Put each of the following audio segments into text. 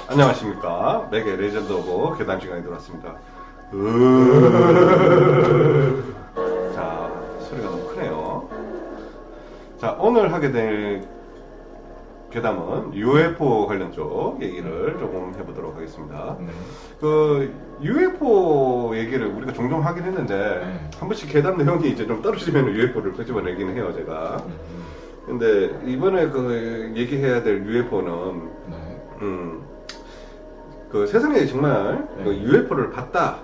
안녕하십니까. 맥의 레전드 오브 괴담 시간이 들어왔습니다. 자, 소리가 너무 크네요. 자, 오늘 하게 될 괴담은 UFO 관련 쪽 얘기를 조금 해보도록 하겠습니다. 그 UFO 얘기를 우리가 종종 하긴 했는데 한 번씩 괴담 내용이 이제 좀 떨어지면 UFO를 끄집어내긴 해요, 제가. 근데 이번에 그 얘기해야 될 UFO는 그 세상에 정말 그 UFO를 봤다.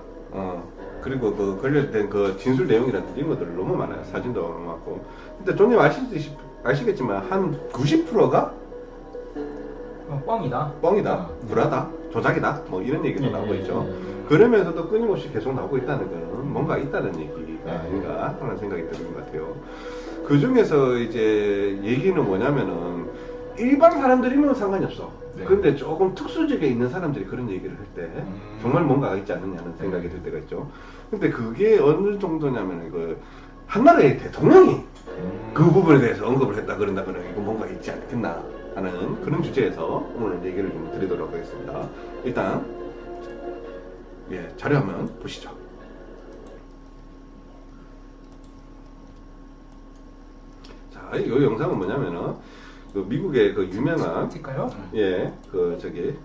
그리고 그 관련된 그 진술 내용이라든지 이런 것들 너무 많아요. 사진도 너무 많고. 근데 존님 아시겠지만 한 90%가 뻥이다. 뻥이다, 불하다, 조작이다, 뭐 이런 얘기도 나오고 있죠. 그러면서도 끊임없이 계속 나오고 있다는 건 뭔가 있다는 얘기가 아닌가 하는 생각이 드는 것 같아요. 그 중에서 이제 얘기는 뭐냐면은 일반 사람들이면 상관이 없어. 근데 조금 특수직에 있는 사람들이 그런 얘기를 할 때 정말 뭔가가 있지 않느냐는 생각이 들 때가 있죠. 근데 그게 어느 정도냐면 그 한나라의 대통령이 그 부분에 대해서 언급을 했다 그런다 그러면 이거 뭔가 있지 않겠나 하는 그런 주제에서 오늘 얘기를 좀 드리도록 하겠습니다. 일단 자료 한번 보시죠. 자, 이 영상은 뭐냐면은 그 미국의 그 유명한 그 저기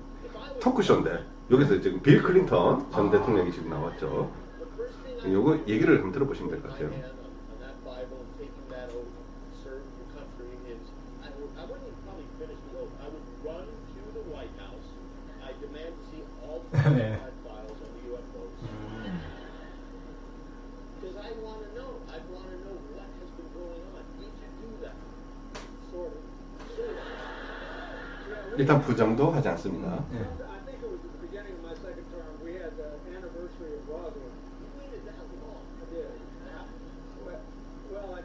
토크쇼인데 여기서 지금 빌 클린턴 전 대통령이 지금 나왔죠. 요거 얘기를 한번 들어보시면 될 것 같아요. 네. 일단 부정도 하지 않습니다.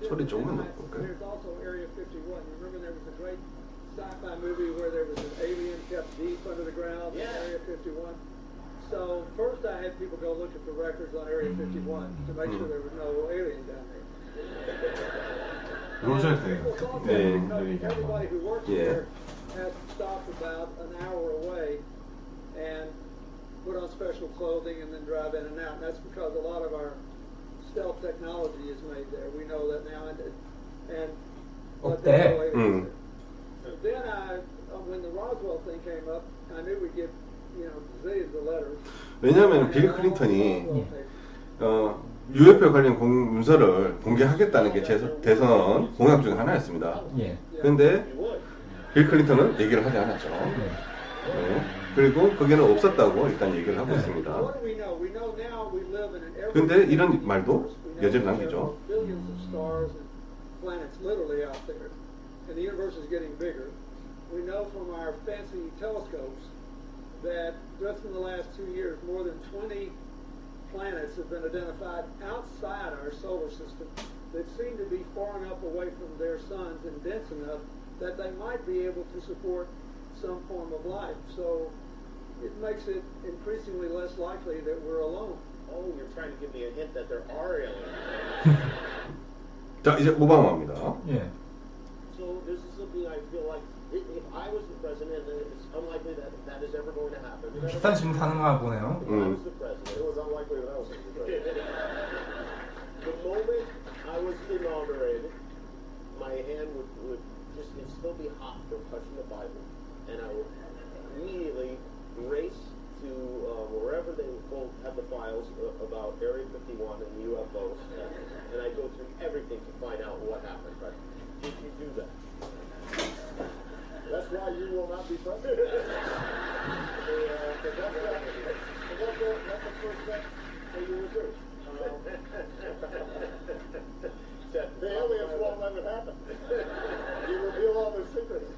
소리 조금만 높을까요? Sci-fi movie where there was an alien kept deep under the ground in Area 51. So first I had people go look at the records on Area 51 to make sure there was no alien down there. Everybody who works there has to stop about an hour away and put on special clothing and then drive in and out. And that's because a lot of our stealth technology is made there. We know that now. But there's no aliens there. Then when the Roswell thing came up, I knew we'd get, zillions of letters. 왜냐하면 빌 클린턴이 UFO 관련 문서를 공개하겠다는 게 대선 공약 중 하나였습니다. 그런데 빌 클린턴은 얘기를 하지 않았죠. 그리고 거기는 없었다고 일단 얘기를 하고 있습니다. 그런데 이런 말도 여전히 남기죠. And the universe is getting bigger. We know from our fancy telescopes that just in the last 2 years, more than 20 planets have been identified outside our solar system that seem to be far enough away from their suns and dense enough that they might be able to support some form of life. So it makes it increasingly less likely that we're alone. Oh, you're trying to give me a hint that there are aliens. 자, 이제 오바마입니다. So this is something I feel like if I was the president, it's unlikely that that is ever going to happen. 비슷한 질문 가능한가 보네요. If I was the president, it was unlikely that I was the president. The moment I was inaugurated, my hand would just it'd still be hot from touching the Bible, and I would immediately race to wherever they both have the files about Area 51 and the UFOs, and I go through everything to find out what happened. But did you do that? That's why you will not be president. That's the first step that you will do. The aliens won't let it happen. You reveal all their secrets.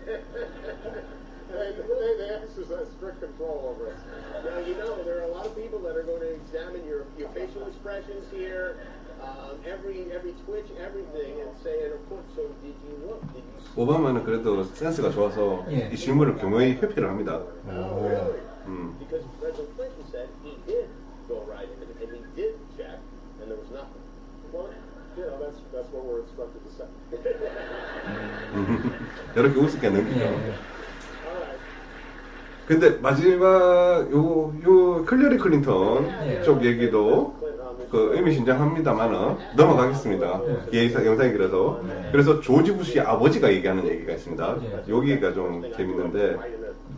They exercise strict control over us. Now, there are a lot of people that are going to examine your facial expressions here. Every twitch, everything, and say, and of course, so did you look? Did you see? 오바마는 그래도 센스가 좋아서 이 질문을 교묘히 회피를 합니다. Oh, really? Because President Clinton said he did go right in and he did check, and there was nothing. Well, that's what we're instructed to say. 이렇게 우습게 넘기죠. 근데 마지막 요 클리어리 클린턴 예. 쪽 얘기도 그 의미심장합니다만은 넘어가겠습니다. 영상이 길어서. 그래서 조지 부시 아버지가 얘기하는 얘기가 있습니다. 여기가 좀 재밌는데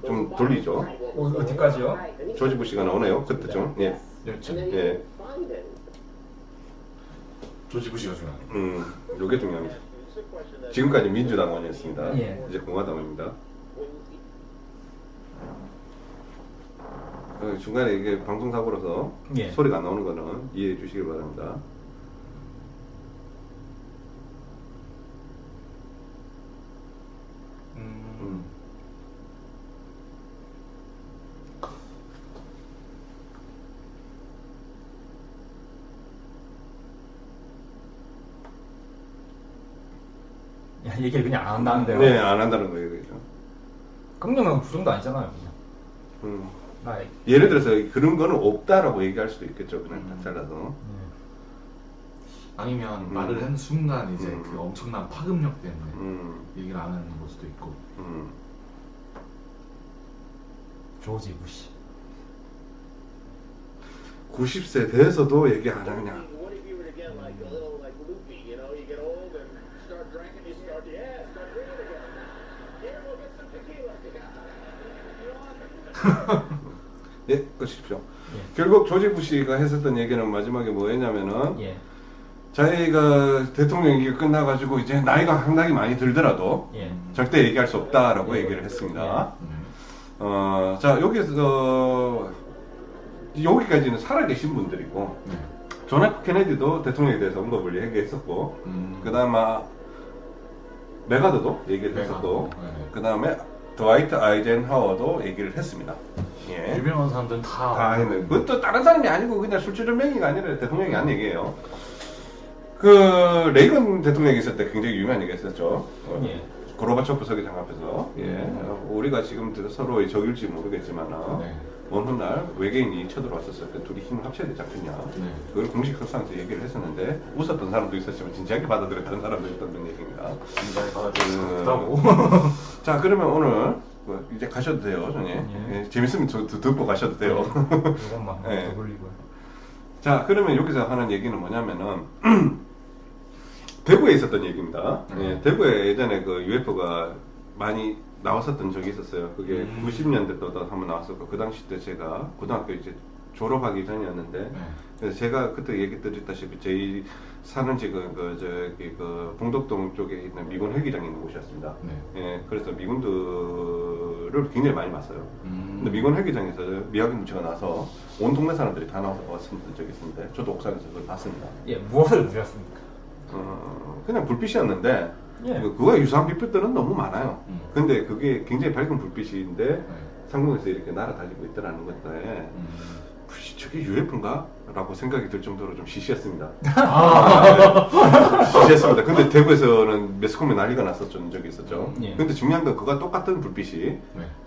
좀 돌리죠. 어디까지요? 조지 부시가 나오네요. 그때쯤. 예. 예. 조지 부시가 중요해요. 요게 중요합니다. 지금까지 민주당원이었습니다. 예. 이제 공화당원입니다. 중간에 이게 방송사고라서 예. 소리가 안 나오는 거는 이해해 주시길 바랍니다. 야, 얘기를 그냥 안 한다는데요. 네, 안 한다는 거예요. 그죠? 긍정은 그 정도 아니잖아요. 그냥. 예를 들어서 그런 거는 없다라고 얘기할 수도 있겠죠. 그냥 다 잘라서. 아니면 말을 한 순간 이제 그 엄청난 파급력 때문에 얘기를 안 하는 걸 수도 있고. 조지 부시. 90세 돼서도 얘기 안 하냐. What if you were to get like a little like loopy, you know, you get old and start drinking, you start drinking again. Here, we'll get some tequila. 네, 꺼주십시오. 결국 조지 부시가 했었던 얘기는 마지막에 뭐였냐면은 자기가 대통령 얘기가 끝나가지고 이제 나이가 상당히 많이 들더라도 절대 얘기할 수 없다라고 얘기를 했습니다. 자, 여기까지는 살아계신 분들이고, 존 F 케네디도 대통령에 대해서 언급을 얘기했었고, 그 다음에 메가드도 얘기를 했었고, 그 다음에 드와이트 아이젠하워도 얘기를 했습니다. 예. 유명한 사람들은 다 했네. 그것도 다른 사람이 아니고 그냥 술주를 명의가 아니라 대통령이 한 얘기예요. 그 레이건 대통령이 있을 때 굉장히 유명한 얘기 했었죠. 고르바초프 서기장 앞에서. 우리가 지금 서로 적일지 모르겠지만 어느 날 외계인이 쳐들어왔었을 때 둘이 힘을 합쳐야 되지 않겠냐. 그걸 공식 석상에서 얘기를 했었는데 웃었던 사람도 있었지만 진지하게 받아들였다는 사람도 있었던 얘기입니다. 진지하게 받아들였다고. 자, 그러면 오늘 이제 가셔도 돼요, 저는. 재밌으면 듣고 가셔도 돼요. 이것만 예. 더 돌리고요. 자, 그러면 여기서 하는 얘기는 뭐냐면은 대구에 있었던 얘기입니다. 대구에 예전에 그 UFO가 많이 나왔었던 적이 있었어요. 그게 90년대 또 한번 나왔었고, 그 당시 때 제가 고등학교 이제 졸업하기 전이었는데, 그래서 제가 그때 얘기 드렸다시피 저희 사는 지금 그 봉덕동 쪽에 있는 미군 헬기장이 있는 곳이었습니다. 예, 그래서 미군들을 굉장히 많이 봤어요. 근데 미군 헬기장에서 미확인 물체가 나서 온 동네 사람들이 다 나와서 봤던 적이 있었는데, 저도 옥상에서 그걸 봤습니다. 예, 무엇을 보셨습니까? 그냥 불빛이었는데, 그거에 유사한 빛들은 너무 많아요. 근데 그게 굉장히 밝은 불빛인데 상공에서 이렇게 날아다니고 있더라는 것에 저게 UFO인가? 라고 생각이 들 정도로 좀 시시했습니다. 시시했습니다. 근데 대구에서는 매스컴에 난리가 났었던 적이 있었죠. 근데 중요한 건 그가 똑같은 불빛이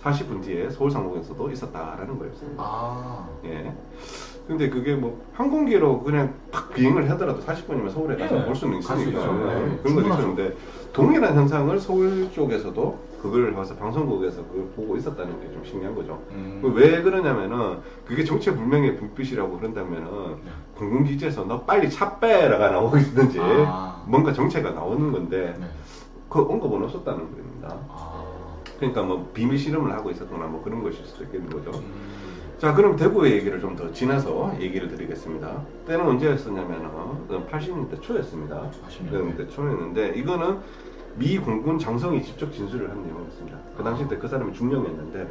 40분 뒤에 서울 상공에서도 있었다라는 거였습니다. 예. 근데 그게 뭐 항공기로 그냥 팍 비행을 하더라도 40분이면 서울에 가서 볼 수는 있으니까 그런 건 있었는데 동일한 현상을 서울 쪽에서도 그걸 봐서 방송국에서 그걸 보고 있었다는 게 좀 신기한 거죠. 왜 그러냐면은 그게 정체불명의 불빛이라고 그런다면은 공군기지에서 너 빨리 차 빼라가 나오고 있는지 뭔가 정체가 나오는 건데 그 언급은 없었다는 겁니다. 그러니까 뭐 비밀 실험을 하고 있었거나 뭐 그런 것일 수도 있겠는 거죠. 자, 그럼 대구의 얘기를 좀 더 지나서 얘기를 드리겠습니다. 때는 언제였었냐면은 80년대 초였습니다. 80년대 초였는데 이거는 미 공군 장성이 직접 진술을 한 내용이었습니다. 그 당시 때 그 사람이 중령이었는데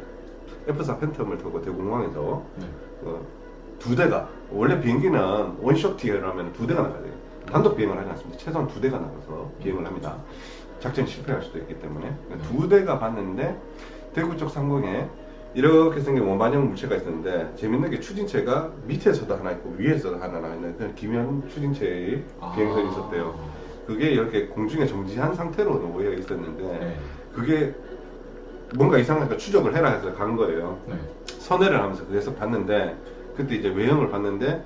F4 팬텀을 타고 대공항에서 두 대가, 원래 비행기는 원쇼트라면 두 대가 나가야 돼요. 단독 비행을 하지 않습니다. 최소한 두 대가 나가서 비행을 합니다. 작전이 실패할 수도 있기 때문에 두 대가 봤는데 대구 쪽 상공에 이렇게 생긴 원반형 물체가 있었는데 재밌는 게 추진체가 밑에서도 하나 있고 위에서도 하나 있는 그냥 기묘한 추진체의 비행선이 있었대요. 그게 이렇게 공중에 정지한 상태로 놓여 있었는데 그게 뭔가 이상하니까 추적을 해라 해서 간 거예요. 선회를 하면서 그래서 봤는데 그때 이제 외형을 봤는데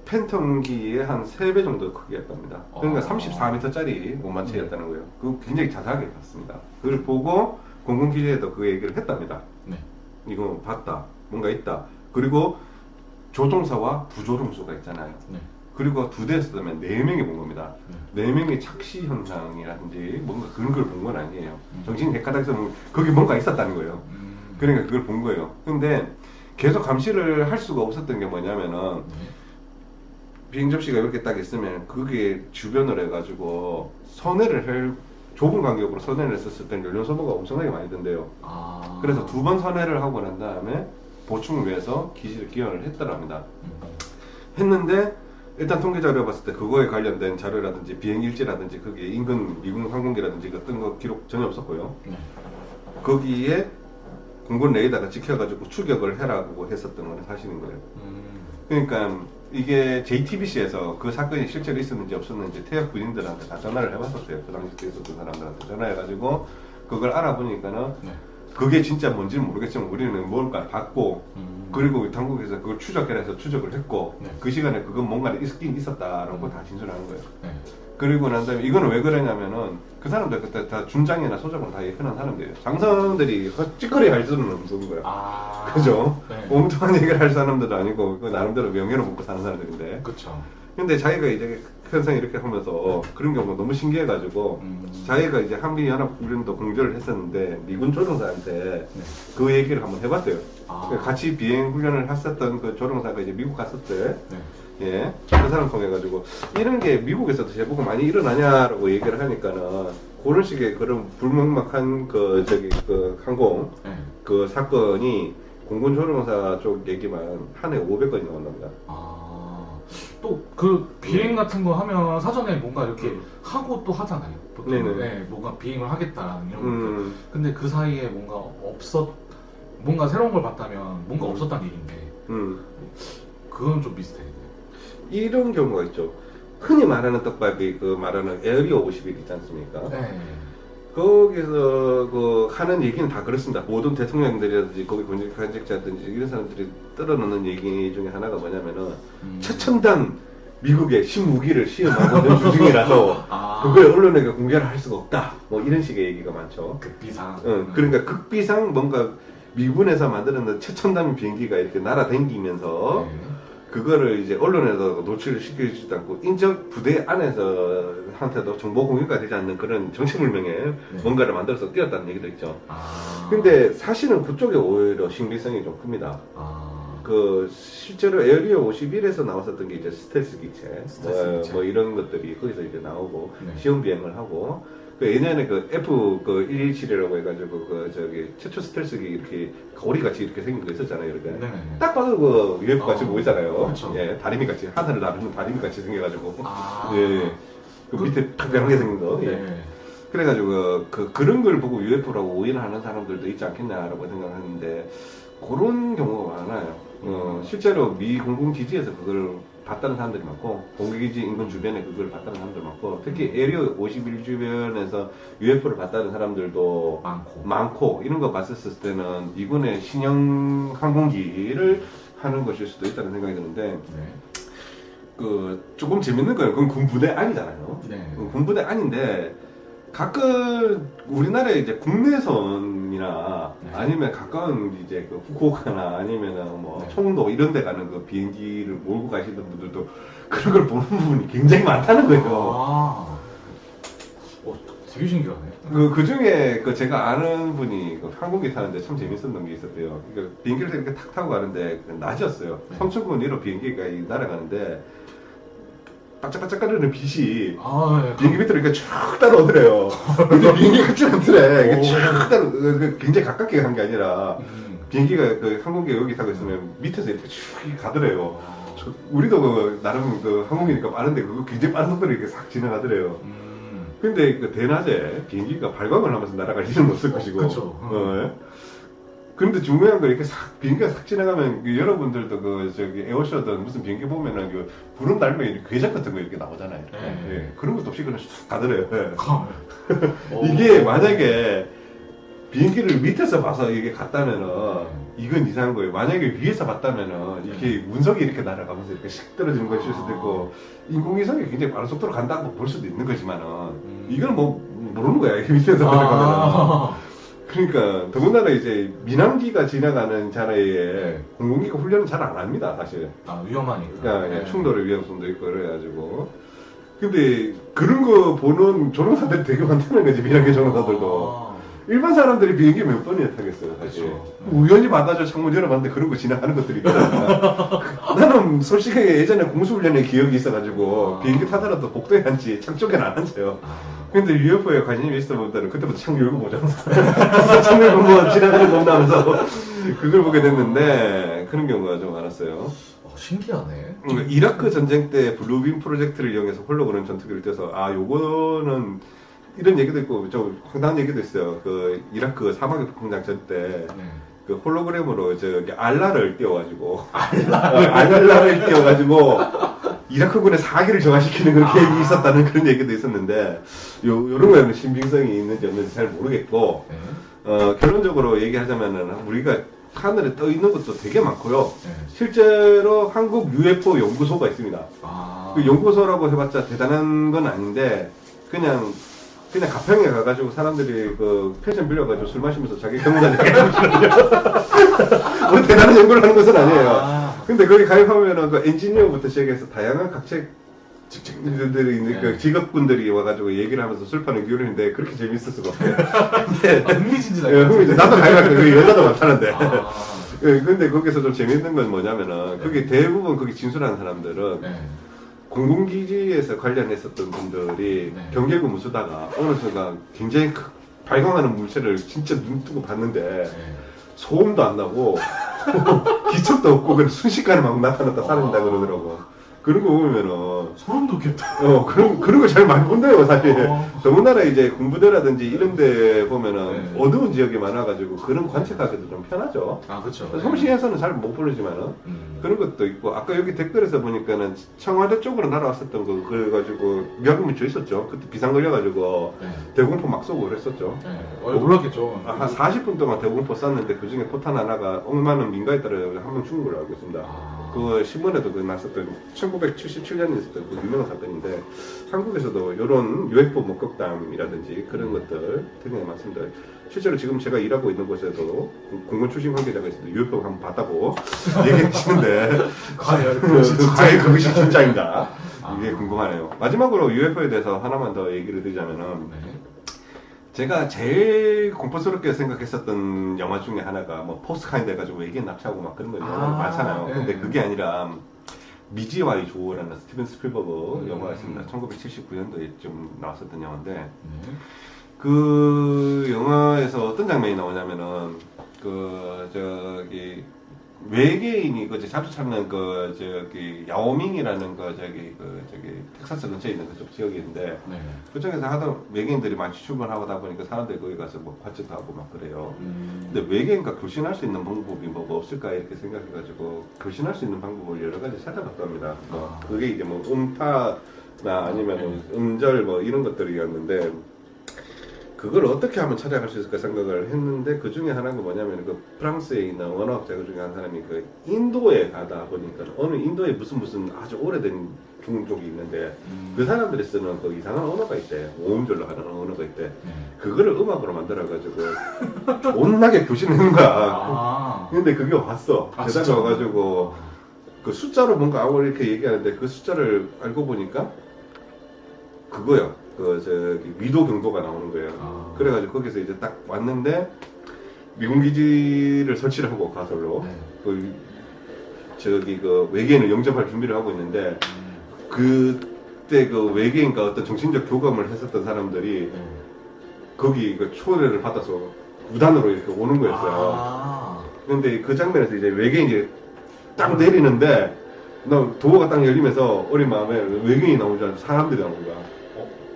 팬텀기의 한 3배 정도 크기였답니다. 그러니까 34m짜리 원반체였다는 거예요. 그거 굉장히 자세하게 봤습니다. 그걸 보고 공군기지에도 그 얘기를 했답니다. 이거 봤다. 뭔가 있다. 그리고 조종사와 부조종수가 있잖아요. 네. 그리고 두 대에서 쓰면 4명이 본 겁니다. 4명의 착시 현상이라든지 뭔가 그런 걸 본 건 아니에요. 정신 객가닥에서 거기 뭔가 있었다는 거예요. 그러니까 그걸 본 거예요. 근데 계속 감시를 할 수가 없었던 게 뭐냐면은 비행 접시가 이렇게 딱 있으면 그게 주변으로 해가지고 선회를 좁은 간격으로 선회를 했었을 때는 연료 소모가 엄청나게 많이 든대요. 그래서 2번 선회를 하고 난 다음에 보충을 위해서 기지를 기원을 했더랍니다. 했는데 일단 통계 자료를 봤을 때 그거에 관련된 자료라든지 비행 일지라든지 그게 인근 미군 항공기라든지 어떤 거 기록 전혀 없었고요. 거기에 공군 레이더가 찍혀가지고 추격을 해라고 했었던 건 사실인 거예요. 그러니까 이게 JTBC에서 그 사건이 실제로 있었는지 없었는지 태역 군인들한테 다 전화를 해봤었어요. 그 당시 때 있었던 사람들한테 전화해가지고 그걸 알아보니까는 그게 진짜 뭔지는 모르겠지만 우리는 뭘까 봤고 그리고 당국에서 그걸 추적해서 추적을 했고 그 시간에 그건 뭔가 있긴 있었다라고 다 진술하는 거예요. 그리고 난 다음에 이거는 왜 그러냐면은 그 사람들 그때 다 준장이나 소장으로 다 예편한 사람들이에요. 장성들이 찌꺼리 할 수는 없는 거예요. 그죠? 엉뚱한 얘기를 할 사람들도 아니고 그 나름대로 명예로 먹고 사는 사람들인데. 그쵸. 근데 자기가 이제 현상 이렇게 하면서 그런 경우가 너무 신기해가지고 자기가 이제 한미연합훈련도 공조를 했었는데 미군 조종사한테 그 얘기를 한번 해봤어요. 같이 비행 훈련을 했었던 그 조종사가 이제 미국 갔을 때 예, 그 사람 통해가지고 이런 게 미국에서도 제보가 많이 일어나냐라고 얘기를 하니까는 그런 식의 그런 불명확한 그 항공 그 사건이 공군 조종사 쪽 얘기만 한 해 500건이 나온답니다. 또 그 비행 같은 거 하면 사전에 뭔가 이렇게 하고 또 하잖아요. 보통 네, 뭔가 비행을 하겠다라는 이런 것들. 근데 그 사이에 뭔가 새로운 걸 봤다면 뭔가 없었다는 얘기인데 그건 좀 비슷해. 이런 경우가 있죠. 흔히 말하는 떡밥이 그 말하는 에어리어 51 있지 않습니까? 거기서 그 하는 얘기는 다 그렇습니다. 모든 대통령들이라든지 거기 관직자든지 이런 사람들이 떨어놓는 얘기 중에 하나가 뭐냐면은 최첨단 미국의 신무기를 시험하고 있는 중이라서 그걸 언론에게 공개를 할 수가 없다. 뭐 이런 식의 얘기가 많죠. 극비상. 그러니까 극비상 뭔가 미군에서 만드는 최첨단 비행기가 이렇게 날아다니면서 그거를 이제 언론에서 노출을 시켜주지도 않고 인적 부대 안에서 한테도 정보 공유가 되지 않는 그런 정체불명의 뭔가를 만들어서 띄웠다는 얘기도 있죠. 근데 사실은 그쪽에 오히려 신빙성이 좀 큽니다. 그 실제로 에어리어 51에서 나왔었던 게 이제 스텔스 기체, 뭐 이런 것들이 거기서 이제 나오고 시험 비행을 하고 그 예전에 그 F117이라고 해가지고 최초 스텔스기 이렇게 거리같이 이렇게 생긴 거 있었잖아요. 이렇게 딱 봐도 그 UFO 같이 보이잖아요. 그렇죠. 예, 다리미 같이 하늘을 나르는 다리미 같이 생겨가지고 예, 그 밑에 탁변하게 생긴 거. 예. 그래가지고 그런 걸 보고 UFO라고 오인을 하는 사람들도 있지 않겠냐라고 생각하는데 그런 경우가 많아요. 실제로 미 공군기지에서 그걸 봤다는 사람들이 많고 공군기지 인근 주변에 그걸 봤다는 사람들 많고 특히 에리어 51 주변에서 UFO를 봤다는 사람들도 많고 이런 거 봤었을 때는 미군의 신형 항공기를 하는 것일 수도 있다는 생각이 드는데 그 조금 재밌는 거예요. 그건 군부대 아니잖아요. 군부대 아닌데 가끔 우리나라의 이제 국내선이나 아니면 가까운 이제 그 후쿠오카나 아니면은 뭐 청도 이런 데 가는 그 비행기를 몰고 가시는 분들도 그런 걸 보는 부분이 굉장히 많다는 거예요. 되게 신기하네. 그 중에 그 제가 아는 분이 그 항공기 타는데 참 재밌었던 게 있었대요. 그러니까 비행기를 이렇게 탁 타고 가는데 낮이었어요. 3층권 위로 비행기가 날아가는데 반짝반짝거리는 빛이 비행기 밑으로 이렇게 쫙 따라오더래요. 근데 비행기가 같지 않더래. 이게 쫙 굉장히 가깝게 간 게 아니라 비행기가 그 항공기 여기 타고 있으면 밑에서 이렇게 쭉 가더래요. 우리도 그 나름 그 항공기니까 빠른데 그거 굉장히 빠른 속도로 이렇게 싹 지나가더래요. 근데 그 대낮에 비행기가 발광을 하면서 날아갈 일은 없을 것이고. 근데 중요한 거 이렇게 싹 비행기가 싹 지나가면 여러분들도 그 에어쇼든 무슨 비행기 보면은 그 구름 달면 궤적 같은 거 이렇게 나오잖아요. 예, 그런 것도 없이 그냥 쑥 가더래요. 이게 만약에 비행기를 밑에서 봐서 이게 갔다면은 이건 이상한 거예요. 만약에 위에서 봤다면은 이렇게 운석이 이렇게 날아가면서 이렇게 씩 떨어지는 것일 수도 있고 인공위성이 굉장히 빠른 속도로 간다고 볼 수도 있는 거지만은 이건 뭐 모르는 거야. 밑에서 날아가면은. 그러니까 더군다나 이제 민항기가 지나가는 자리에 네. 공군기가 훈련은 잘 안 합니다, 사실. 아, 위험하니까. 그러니까 충돌의 위험성도 있고 그래가지고. 근데 그런 거 보는 조종사들이 되게 많다는 거지, 민항기 조종사들도. 일반 사람들이 비행기 몇 번이나 타겠어요, 사실. 그쵸. 우연히 받아줘 창문 열어봤는데 그런 거 지나가는 것들이 있더라고요. 나는 솔직하게 예전에 공수훈련의 기억이 있어가지고 비행기 타더라도 복도에 앉지 창 쪽에는 안 앉아요. 근데 UFO에 관심이 있어보면 그때부터 창 열고 보잖아. 창 열고 뭐 지나가는 거 없나 면서 그걸 보게 됐는데 그런 경우가 좀 많았어요. 신기하네. 이라크 전쟁 때 블루빔 프로젝트를 이용해서 홀로그램 전투기를 떼서 아 요거는 이런 얘기도 있고 좀 황당한 얘기도 있어요. 그 이라크 사막의 폭풍장 전 때 그 네. 홀로그램으로 저기 알라를 띄워가지고 알라를 띄워가지고 이라크군의 사기를 정화시키는 그런 계획이 있었다는 그런 얘기도 있었는데 요런 거에는 신빙성이 있는지 없는지 잘 모르겠고 네. 결론적으로 얘기하자면은 우리가 하늘에 떠 있는 것도 되게 많고요. 네. 실제로 한국 UFO 연구소가 있습니다. 아. 그 연구소라고 해봤자 대단한 건 아닌데 그냥 가평에 가가지고 사람들이 그 펜션 빌려가지고 술 마시면서 자기 경험담 얘기하거든요. 뭐 대단한 연구를 하는 것은 아니에요. 근데 거기 가입하면은 그 엔지니어부터 시작해서 다양한 각책 직책들이 있는 그 직업군들이 와가지고 얘기를 하면서 술 파는 기울이는데 그렇게 재밌을 수가 없어요. 근데 흥미진진하게. 나도 가입할 때 여자도 많다는데. 근데 거기서 좀 재밌는 건 뭐냐면은 거기 대부분 거기 진술하는 사람들은 공군기지에서 관련했었던 분들이 네. 경계근무 쓰다가 어느 순간 굉장히 발광하는 물체를 진짜 눈 뜨고 봤는데 소음도 안 나고 기척도 없고 그냥 순식간에 막 나타났다 사라진다 그러더라고. 그런 거 보면은 소름 돋겠다. 그런 걸 잘 많이 본대요 사실. 더군다나 이제 군부대라든지 이런 데 보면은 어두운 지역이 많아가지고 그런 관측하기도 좀 편하죠. 아, 그렇죠. 송시에서는 잘 못 부르지만은 그런 것도 있고 아까 여기 댓글에서 보니까는 청와대 쪽으로 날아왔었던 거 그래가지고 미확인문자 있었죠. 그때 비상 걸려가지고 대공포 막 쏘고 그랬었죠. 몰랐겠죠. 한 40분 동안 대공포 쐈는데 그 중에 포탄 하나가 억만원 민가에 따라 한 명 죽은 걸로 알고 있습니다. 그 신문에도 그 났었던 1977년에 있었던 그 유명한 사건인데 한국에서도 이런 UFO 목격담이라든지 그런 것들 굉장히 많습니다. 실제로 지금 제가 일하고 있는 곳에도 공군 출신 관계자가 있어서 UFO 한번 봤다고 얘기하시는데 과연 그것이 진짜인가 이게 궁금하네요. 마지막으로 UFO에 대해서 하나만 더 얘기를 드리자면은 제가 제일 공포스럽게 생각했었던 영화 중에 하나가 뭐 포스카인드 해가지고 외계인 납치하고 막 그런 거 많잖아요. 근데 그게 아니라 미지와의 조우라는 스티븐 스필버그 영화가 있습니다. 1979년도에 좀 나왔었던 영화인데 그 영화에서 어떤 장면이 나오냐면은 외계인이 자주 찾는 야오밍이라는 텍사스 근처에 있는 그쪽 지역인데 그쪽에서 하도 외계인들이 많이 출근하다 보니까 사람들이 거기 가서 뭐 관측도 하고 막 그래요. 근데 외계인과 교신할 수 있는 방법이 뭐가 없을까 이렇게 생각해가지고 교신할 수 있는 방법을 여러 가지 찾아봤다 합니다. 그게 이제 뭐 음파나 아니면 음절 뭐 이런 것들이었는데 그걸 어떻게 하면 찾아갈 수 있을까 생각을 했는데 그 중에 하나가 뭐냐면 그 프랑스에 있는 언어학자 중에 한 사람이 그 인도에 가다 보니까 어느 인도에 무슨 아주 오래된 종족이 있는데 그 사람들이 쓰는 그 이상한 언어가 있대. 오음절로 하는 언어가 있대. 그거를 음악으로 만들어가지고 존나게 교신하는 거야. 근데 그게 왔어. 대단히 와가지고 그 숫자로 뭔가 아무 이렇게 얘기하는데 그 숫자를 알고 보니까 그거야. 위도 경보가 나오는 거예요. 그래가지고 거기서 이제 딱 왔는데 미군 기지를 설치를 하고 가설로 외계인을 영접할 준비를 하고 있는데 그때 그 외계인과 어떤 정신적 교감을 했었던 사람들이 거기 초대를 받아서 무단으로 이렇게 오는 거였어요. 근데 그 장면에서 이제 외계인이 딱 내리는데 도어가 딱 열리면서 어린 마음에 외계인이 나오는 줄 알았는데 사람들이 나오는 거야.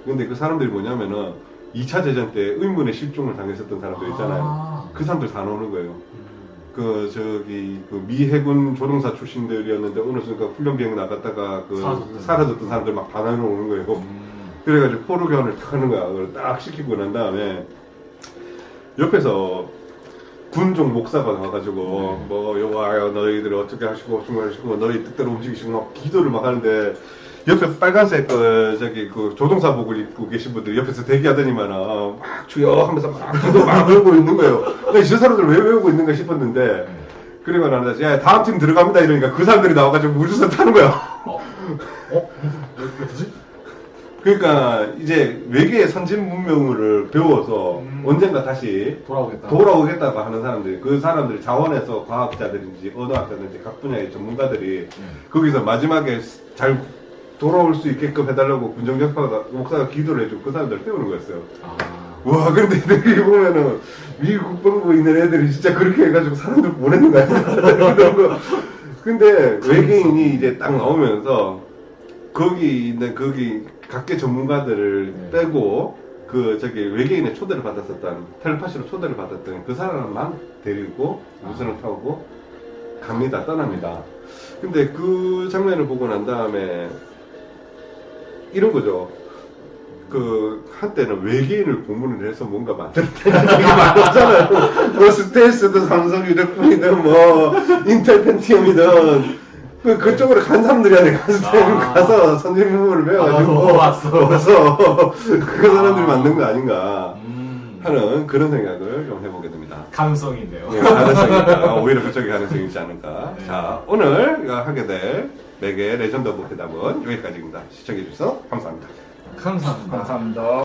근데 그 사람들이 뭐냐면은 2차 대전 때 의문의 실종을 당했었던 사람들 있잖아요. 그 사람들 다 나오는 거예요. 미 해군 조종사 출신들이었는데 어느 순간 훈련 비행 나갔다가 사라졌던 사람들 막 다 나오는 거예요. 그래가지고 포로 교환을 딱 하는 거야. 그걸 딱 시키고 난 다음에 옆에서 군종 목사가 나와가지고 여와요 너희들 어떻게 하시고 중간하시고 너희 뜻대로 움직이시고 막 기도를 막 하는데 옆에 빨간색 그 조종사복을 입고 계신 분들 옆에서 대기하더니만은 막 주여 하면서 막 기도 막 외우고 있는 거예요. 그러니까 저 사람들 왜 외우고 있는가 싶었는데 그리고 나서 야 다음 팀 들어갑니다 이러니까 그 사람들이 나와가지고 우주선 타는 거야. 왜 그러지? 그러니까 이제 외계의 선진 문명을 배워서 언젠가 다시 돌아오겠다고 하는 사람들이 그 사람들이 자원에서 과학자들인지 언어학자들인지 각 분야의 전문가들이 거기서 마지막에 잘 돌아올 수 있게끔 해달라고 목사가 기도를 해주고 그 사람들을 태우는 거였어요. 와 근데 여기 보면은 미국 국방부에 있는 애들이 진짜 그렇게 해가지고 사람들 보내는 거 아니야? 근데 외계인이 이제 딱 나오면서 거기 각계 전문가들을 빼고 외계인의 초대를 받았었던 텔레파시로 초대를 받았던 그 사람만 데리고 우선을 타고 떠납니다. 근데 그 장면을 보고 난 다음에 이런 거죠. 한때는 외계인을 고문을 해서 뭔가 만들었다는 얘기 많았잖아요. 뭐 스텔스든 삼성 유력분이든 뭐 인텔 펜티엄이든 그쪽으로 간 사람들이 아니라 가서 선진부모를 배워가지고 와서 그 사람들이 만든 거 아닌가 하는 그런 생각을 좀 해보게 됩니다. 가능성인데요. 네, 가능성이다. 오히려 그쪽이 가능성이 있지 않을까. 네. 자, 오늘 하게 될 맥의 레전드 오브 회담은 여기까지입니다. 시청해주셔서 감사합니다. 감사합니다. 감사합니다.